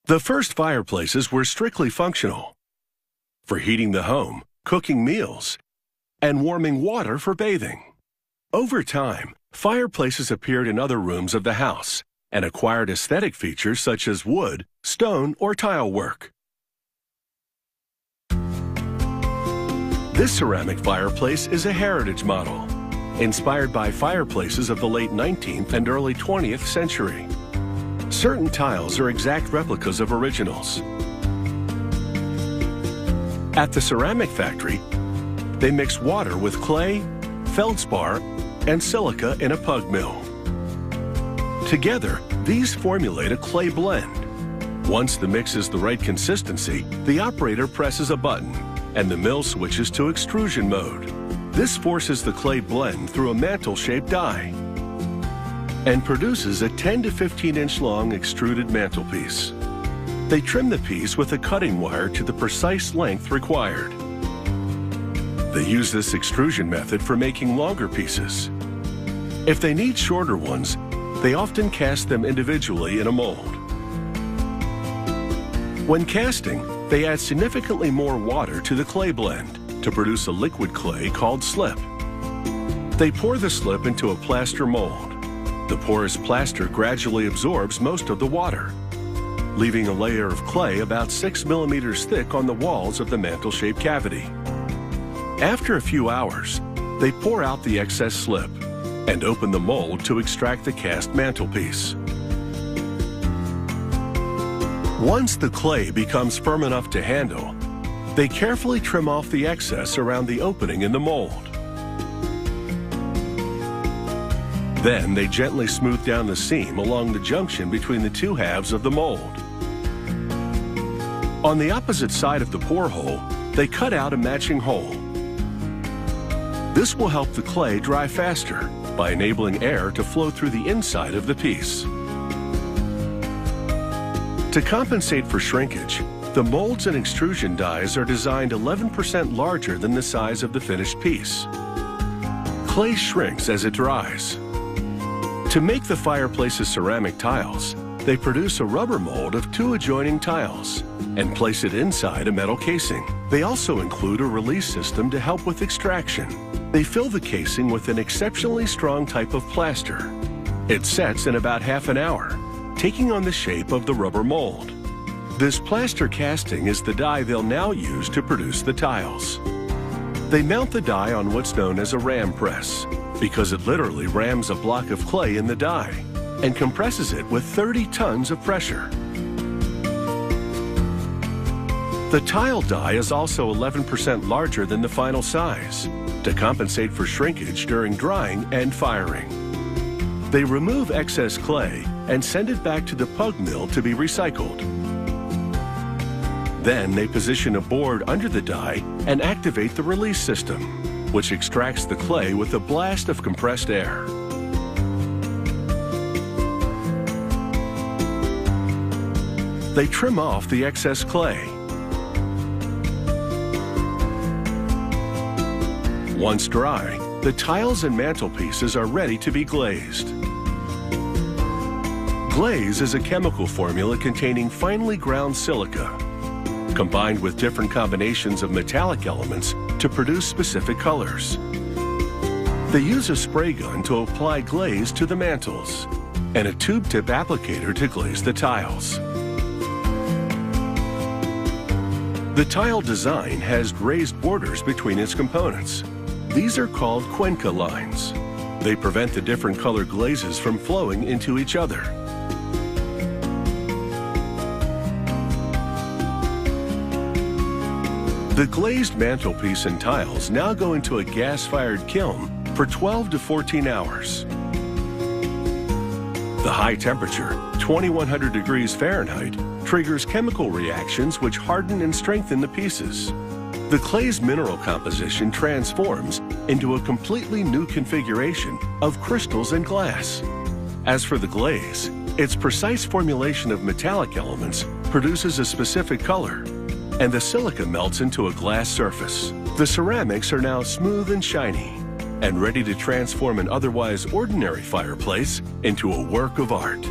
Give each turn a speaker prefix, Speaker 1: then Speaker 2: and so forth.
Speaker 1: The first fireplaces were strictly functional, for heating the home, cooking meals, and warming water for bathing. Over time, fireplaces appeared in other rooms of the house and acquired aesthetic features such as wood, stone, or tile work. This ceramic fireplace is a heritage model, inspired by fireplaces of the late 19th and early 20th century. Certain tiles are exact replicas of originals. At the ceramic factory, they mix water with clay, feldspar, and silica in a pug mill. Together, these formulate a clay blend. Once the mix is the right consistency, the operator presses a button, and the mill switches to extrusion mode. This forces the clay blend through a mantle-shaped die and produces a 10 to 15 inch long extruded mantelpiece. They trim the piece with a cutting wire to the precise length required. They use this extrusion method for making longer pieces. If they need shorter ones, they often cast them individually in a mold. When casting, they add significantly more water to the clay blend to produce a liquid clay called slip. They pour the slip into a plaster mold. The porous plaster gradually absorbs most of the water, leaving a layer of clay about 6 millimeters thick on the walls of the mantle-shaped cavity. After a few hours, they pour out the excess slip and open the mold to extract the cast mantelpiece. Once the clay becomes firm enough to handle, they carefully trim off the excess around the opening in the mold. Then they gently smooth down the seam along the junction between the two halves of the mold. On the opposite side of the pour hole, they cut out a matching hole. This will help the clay dry faster by enabling air to flow through the inside of the piece. To compensate for shrinkage, the molds and extrusion dies are designed 11% larger than the size of the finished piece. Clay shrinks as it dries. To make the fireplace's ceramic tiles, they produce a rubber mold of 2 adjoining tiles and place it inside a metal casing. They also include a release system to help with extraction. They fill the casing with an exceptionally strong type of plaster. It sets in about half an hour, taking on the shape of the rubber mold. This plaster casting is the die they'll now use to produce the tiles. They mount the die on what's known as a ram press, because it literally rams a block of clay in the die and compresses it with 30 tons of pressure. The tile die is also 11% larger than the final size to compensate for shrinkage during drying and firing. They remove excess clay and send it back to the pug mill to be recycled. Then they position a board under the die and activate the release system, which extracts the clay with a blast of compressed air. They trim off the excess clay. Once dry, the tiles and mantelpieces are ready to be glazed. Glaze is a chemical formula containing finely ground silica, combined with different combinations of metallic elements to produce specific colors. They use a spray gun to apply glaze to the mantles and a tube tip applicator to glaze the tiles. The tile design has raised borders between its components. These are called Cuenca lines. They prevent the different colored glazes from flowing into each other. The glazed mantelpiece and tiles now go into a gas-fired kiln for 12 to 14 hours. The high temperature, 2100 degrees Fahrenheit, triggers chemical reactions which harden and strengthen the pieces. The clay's mineral composition transforms into a completely new configuration of crystals and glass. As for the glaze, its precise formulation of metallic elements produces a specific color, and the silica melts into a glass surface. The ceramics are now smooth and shiny, and ready to transform an otherwise ordinary fireplace into a work of art.